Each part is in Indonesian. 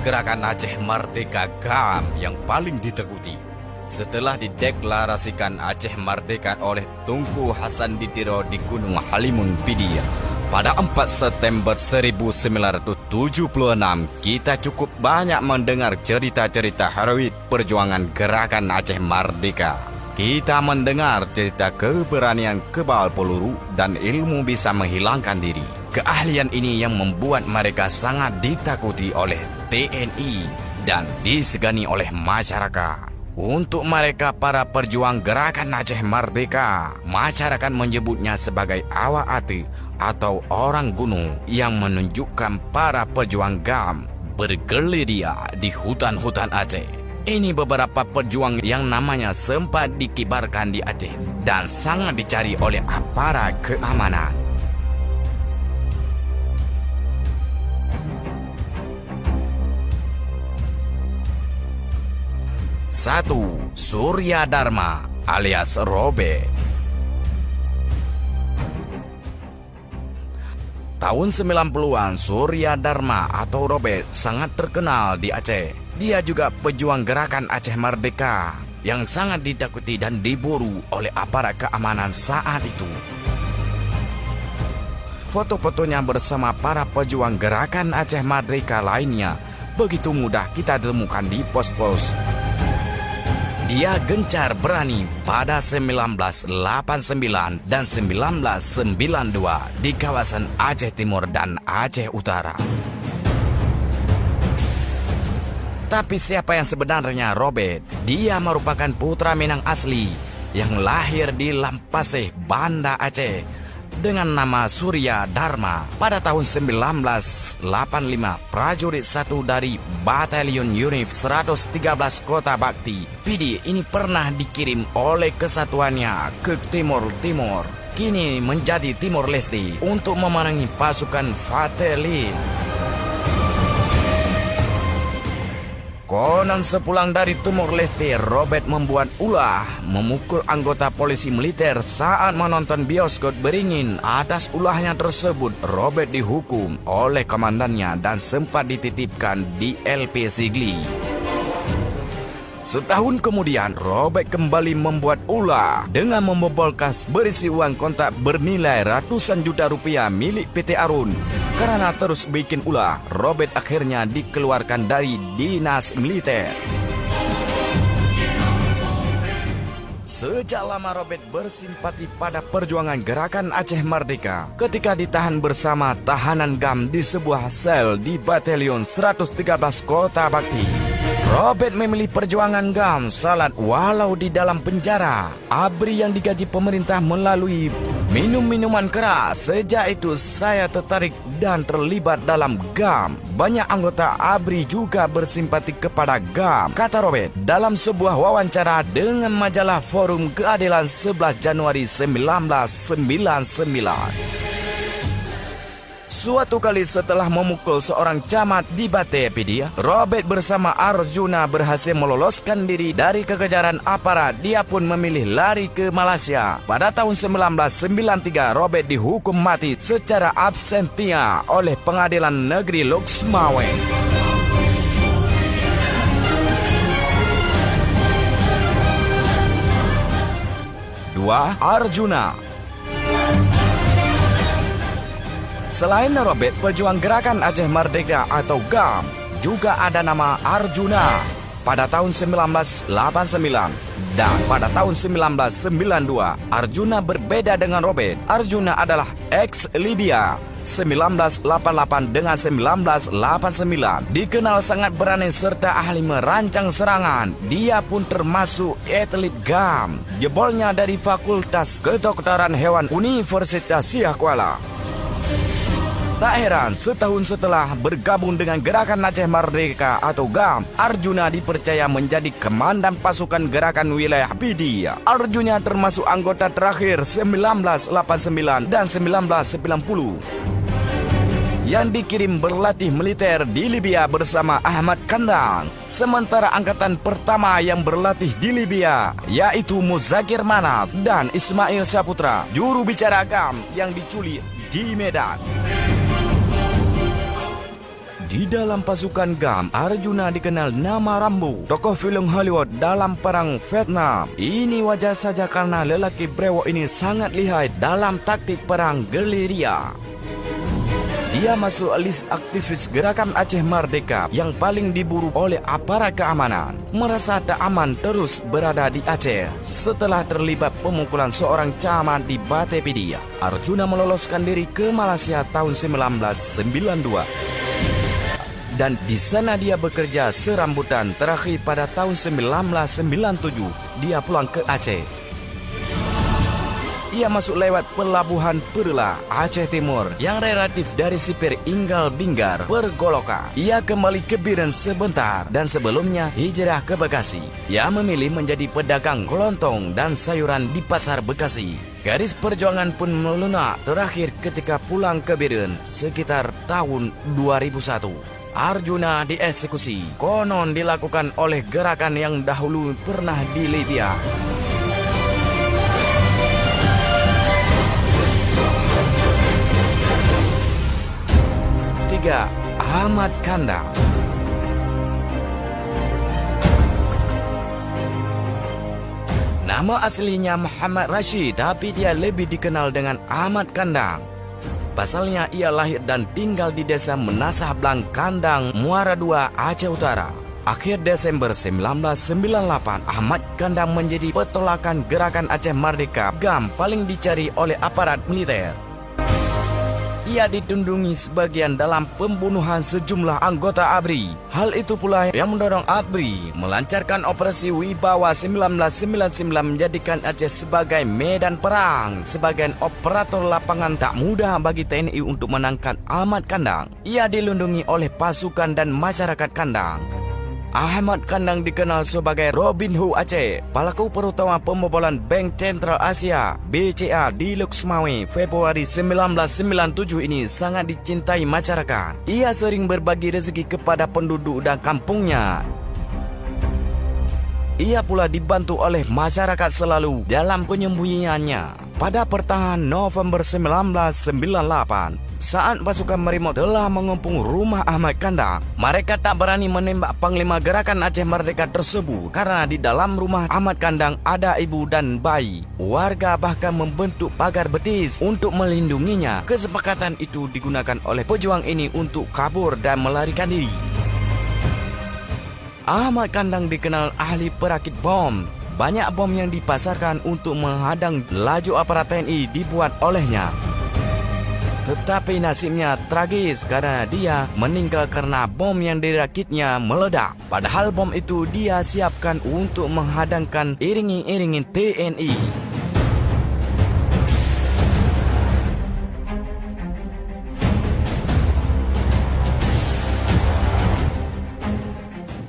gerakan Aceh Merdeka GAM yang paling ditakuti. Setelah dideklarasikan Aceh Merdeka oleh Tunku Hasan Ditiro di Gunung Halimun Pidia pada 4 September 1976, kita cukup banyak mendengar cerita-cerita heroik perjuangan gerakan Aceh Merdeka. Kita mendengar cerita keberanian kebal peluru dan ilmu bisa menghilangkan diri. Keahlian ini yang membuat mereka sangat ditakuti oleh TNI dan disegani oleh masyarakat. Untuk mereka para pejuang gerakan Aceh Merdeka, masyarakat menyebutnya sebagai awak ati atau orang gunung yang menunjukkan para pejuang GAM bergelidia di hutan-hutan Aceh. Ini beberapa pejuang yang namanya sempat dikibarkan di Aceh dan sangat dicari oleh aparat keamanan. 1. Surya Dharma alias Robert. Tahun 90-an, Surya Dharma atau Robert sangat terkenal di Aceh. Dia juga pejuang gerakan Aceh Merdeka yang sangat ditakuti dan diburu oleh aparat keamanan saat itu. Foto-fotonya bersama para pejuang gerakan Aceh Merdeka lainnya begitu mudah kita temukan di pos-pos. Dia gencar berani pada 1989 dan 1992 di kawasan Aceh Timur dan Aceh Utara. Tapi siapa yang sebenarnya Robert? Dia merupakan putra Minang asli yang lahir di Lampaseh, Banda Aceh dengan nama Surya Dharma. Pada tahun 1985, prajurit 1 dari Batalion Unif 113 Kota Bakti PD ini pernah dikirim oleh kesatuannya ke Timur Timur, kini menjadi Timor Leste, untuk memerangi pasukan Fathelin. Konon sepulang dari Timor Leste, Robert membuat ulah memukul anggota polisi militer saat menonton bioskop beringin. Atas ulahnya tersebut, Robert dihukum oleh komandannya dan sempat dititipkan di LP Sigli. Setahun kemudian, Robert kembali membuat ulah dengan membobol kas berisi uang kontak bernilai ratusan juta rupiah milik PT Arun. Karena terus bikin ulah, Robert akhirnya dikeluarkan dari dinas militer. Sejak lama Robert bersimpati pada perjuangan gerakan Aceh Merdeka. Ketika ditahan bersama tahanan GAM di sebuah sel di Batalion 113 Kota Bakti, Robert memilih perjuangan GAM salat walau di dalam penjara. ABRI yang digaji pemerintah melalui minum minuman keras. Sejak itu saya tertarik dan terlibat dalam GAM. Banyak anggota ABRI juga bersimpati kepada GAM, kata Robert dalam sebuah wawancara dengan majalah Forum Keadilan 11 Januari 1999. Suatu kali setelah memukul seorang camat di Bate Pedia, Robert bersama Arjuna berhasil meloloskan diri dari kekejaran aparat. Dia pun memilih lari ke Malaysia. Pada tahun 1993, Robert dihukum mati secara absentia oleh Pengadilan Negeri Lok Sumaweng. Dua, Arjuna. Selain Robert, pejuang gerakan Aceh Merdeka atau GAM, juga ada nama Arjuna. Pada tahun 1989 dan pada tahun 1992, Arjuna berbeda dengan Robert. Arjuna adalah ex-Libya 1988 dengan 1989. Dikenal sangat berani serta ahli merancang serangan. Dia pun termasuk atlet GAM. Jebolnya dari Fakultas Kedokteran Hewan Universitas Siak Kuala. Tak heran, setahun setelah bergabung dengan gerakan Aceh Merdeka atau GAM, Arjuna dipercaya menjadi komandan pasukan gerakan wilayah Pidia. Arjuna termasuk anggota terakhir 1989 dan 1990 yang dikirim berlatih militer di Libya bersama Ahmad Kandang. Sementara angkatan pertama yang berlatih di Libya yaitu Muzakir Manaf dan Ismail Saputra, juru bicara GAM yang diculik di Medan. Di dalam pasukan GAM, Arjuna dikenal nama Rambo, tokoh filem Hollywood dalam perang Vietnam. Ini wajar saja karena lelaki brewok ini sangat lihai dalam taktik perang gerilya. Dia masuk list aktivis gerakan Aceh Merdeka yang paling diburu oleh aparat keamanan. Merasa tak aman terus berada di Aceh setelah terlibat pemukulan seorang camat di Batapedia. Arjuna meloloskan diri ke Malaysia tahun 1992. Dan di sana dia bekerja serambutan. Terakhir pada tahun 1997 dia pulang ke Aceh. Ia masuk lewat pelabuhan Perla, Aceh Timur yang relatif dari sipir Inggal Binggar, Pergoloka. Ia kembali ke Biren sebentar dan sebelumnya hijrah ke Bekasi. Ia memilih menjadi pedagang kelontong dan sayuran di Pasar Bekasi. Garis perjuangan pun melunak terakhir ketika pulang ke Biren sekitar tahun 2001. Arjuna dieksekusi, konon dilakukan oleh gerakan yang dahulu pernah di Libya. 3. Ahmad Kandang. Nama aslinya Muhammad Rashid, tapi dia lebih dikenal dengan Ahmad Kandang. Pasalnya ia lahir dan tinggal di desa Menasah Blang Kandang, Muara II, Aceh Utara. Akhir Desember 1998, Ahmad Kandang menjadi petolakan gerakan Aceh Merdeka GAM paling dicari oleh aparat militer. Ia ditundungi sebagian dalam pembunuhan sejumlah anggota ABRI. Hal itu pula yang mendorong ABRI melancarkan operasi Wibawa 1999 menjadikan Aceh sebagai medan perang. Sebagai operator lapangan tak mudah bagi TNI untuk menangkap Ahmad Kandang. Ia dilindungi oleh pasukan dan masyarakat Kandang. Ahmad Kandang dikenal sebagai Robin Hood Aceh, pelaku perutama pembobolan Bank Sentral Asia BCA di Luxmawe Februari 1997 ini sangat dicintai masyarakat. Ia sering berbagi rezeki kepada penduduk dan kampungnya. Ia pula dibantu oleh masyarakat selalu dalam penyembunyiannya. Pada pertengahan November 1998, saat pasukan Marimau telah mengepung rumah Ahmad Kandang, mereka tak berani menembak Panglima Gerakan Aceh Merdeka tersebut karena di dalam rumah Ahmad Kandang ada ibu dan bayi. Warga bahkan membentuk pagar betis untuk melindunginya. Kesepakatan itu digunakan oleh pejuang ini untuk kabur dan melarikan diri. Ahmad Kandang dikenal ahli perakit bom. Banyak bom yang dipasarkan untuk menghadang laju aparat TNI dibuat olehnya. Tetapi nasibnya tragis karena dia meninggal karena bom yang dirakitnya meledak. Padahal bom itu dia siapkan untuk menghadangkan iring-iringan TNI.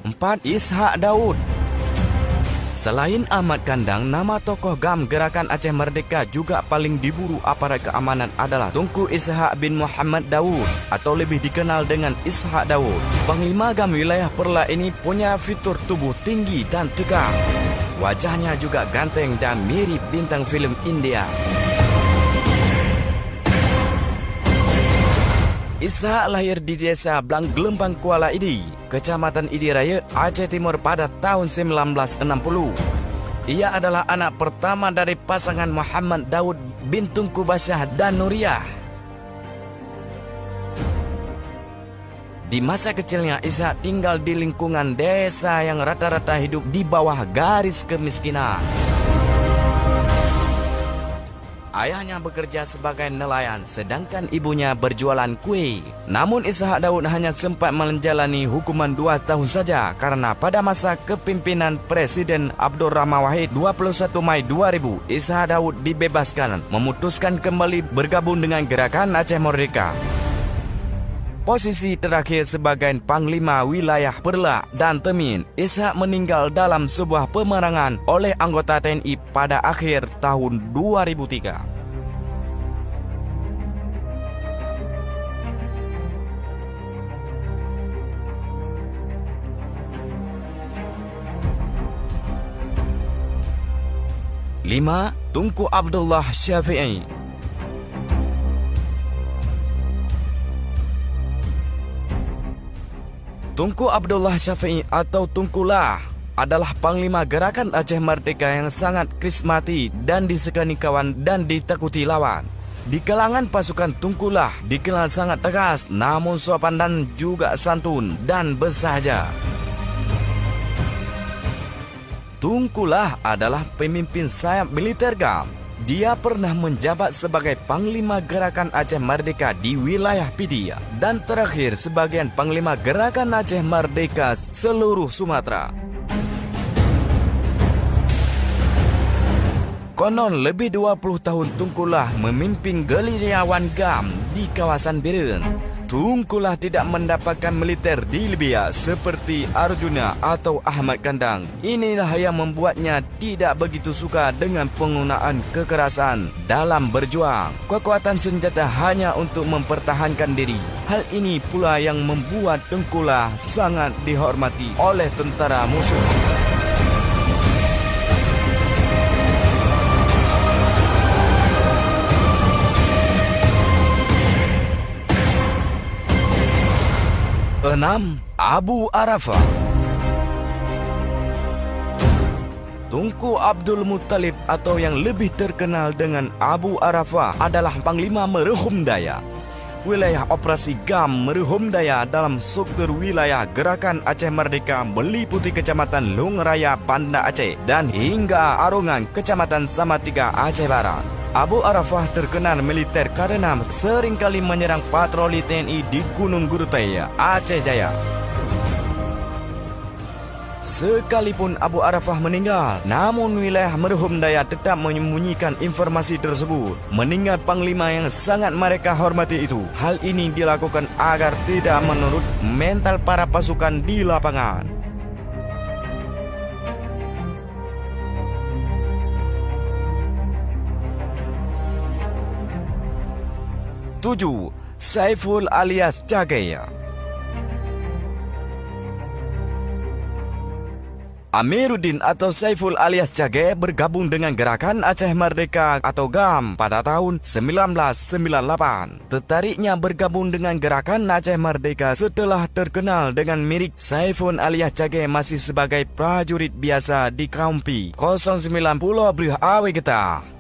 Empat. Ishak Daud. Selain Ahmad Kandang, nama tokoh GAM Gerakan Aceh Merdeka juga paling diburu aparat keamanan adalah Tunku Ishak bin Muhammad Daud atau lebih dikenal dengan Ishak Daud. Panglima GAM wilayah Perla ini punya fitur tubuh tinggi dan tegak. Wajahnya juga ganteng dan mirip bintang filem India. Ishak lahir di desa Blang Gelembang Kuala Idi, Kecamatan Idi Raya, Aceh Timur pada tahun 1960. Ia adalah anak pertama dari pasangan Muhammad Daud bin Tunku Basyah dan Nuriyah. Di masa kecilnya, Ishak tinggal di lingkungan desa yang rata-rata hidup di bawah garis kemiskinan. Ayahnya bekerja sebagai nelayan, sedangkan ibunya berjualan kue. Namun Ishak Daud hanya sempat menjalani hukuman 2 tahun saja karena pada masa kepimpinan Presiden Abdul Rahman Wahid 21 Mei 2000, Ishak Daud dibebaskan, memutuskan kembali bergabung dengan Gerakan Aceh Merdeka. Posisi terakhir sebagai Panglima Wilayah Perla dan Temin, Ishak meninggal dalam sebuah pemerangan oleh anggota TNI pada akhir tahun 2003. Lima. Tunku Abdullah Syafi'i. Tunku Abdullah Syafi'i atau Tunkulah adalah panglima gerakan Aceh Merdeka yang sangat karismatik dan disegani kawan dan ditakuti lawan. Di kalangan pasukan Tunkulah dikenal sangat tegas, namun sopan dan juga santun dan bersahaja. Tunkulah adalah pemimpin sayap militer GAM. Dia pernah menjabat sebagai Panglima Gerakan Aceh Merdeka di wilayah Pitia dan terakhir sebagai Panglima Gerakan Aceh Merdeka seluruh Sumatera. Konon lebih 20 tahun Tunkulah memimpin gerilyawan GAM di kawasan Biren. Tunkulah tidak mendapatkan militer di Libya seperti Arjuna atau Ahmad Kandang. Inilah yang membuatnya tidak begitu suka dengan penggunaan kekerasan dalam berjuang. Kekuatan senjata hanya untuk mempertahankan diri. Hal ini pula yang membuat Tunkulah sangat dihormati oleh tentara musuh. Enam, Abu Arafah. Tunku Abdul Muttalib atau yang lebih terkenal dengan Abu Arafah adalah Panglima Merhum Daya. Wilayah operasi GAM Merhum Daya dalam struktur wilayah Gerakan Aceh Merdeka meliputi Kecamatan Lung Raya Banda Aceh dan hingga Arungan Kecamatan Samatiga Aceh Barat. Abu Arafah terkenal militer karena seringkali menyerang patroli TNI di Gunung Gurutaya, Aceh Jaya. Sekalipun Abu Arafah meninggal, namun wilayah Merhum Daya tetap menyembunyikan informasi tersebut. Meninggal panglima yang sangat mereka hormati itu. Hal ini dilakukan agar tidak menurut mental para pasukan di lapangan. 7. Saiful alias Cagaya. Amiruddin atau Saiful alias Cagaya bergabung dengan Gerakan Aceh Merdeka atau GAM pada tahun 1998. Tertariknya bergabung dengan Gerakan Aceh Merdeka setelah terkenal dengan mirip Saiful alias Cagaya masih sebagai prajurit biasa di Kampi 090 Brih Awe Getah.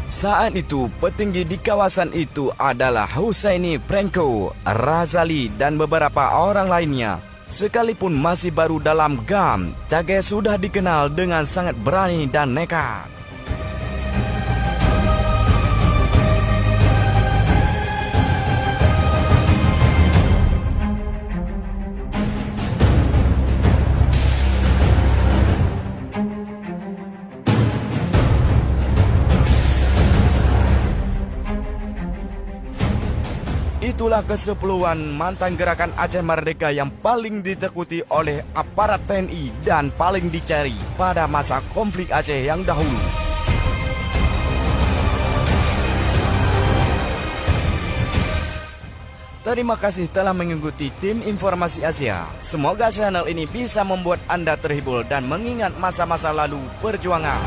Saat itu, petinggi di kawasan itu adalah Husaini Franco, Razali dan beberapa orang lainnya. Sekalipun masih baru dalam GAM, Cagaya sudah dikenal dengan sangat berani dan nekat. Itulah ke-10 mantan Gerakan Aceh Merdeka yang paling ditakuti oleh aparat TNI dan paling dicari pada masa konflik Aceh yang dahulu. Terima kasih telah mengikuti tim Informasi Asia. Semoga channel ini bisa membuat Anda terhibur dan mengingat masa-masa lalu perjuangan.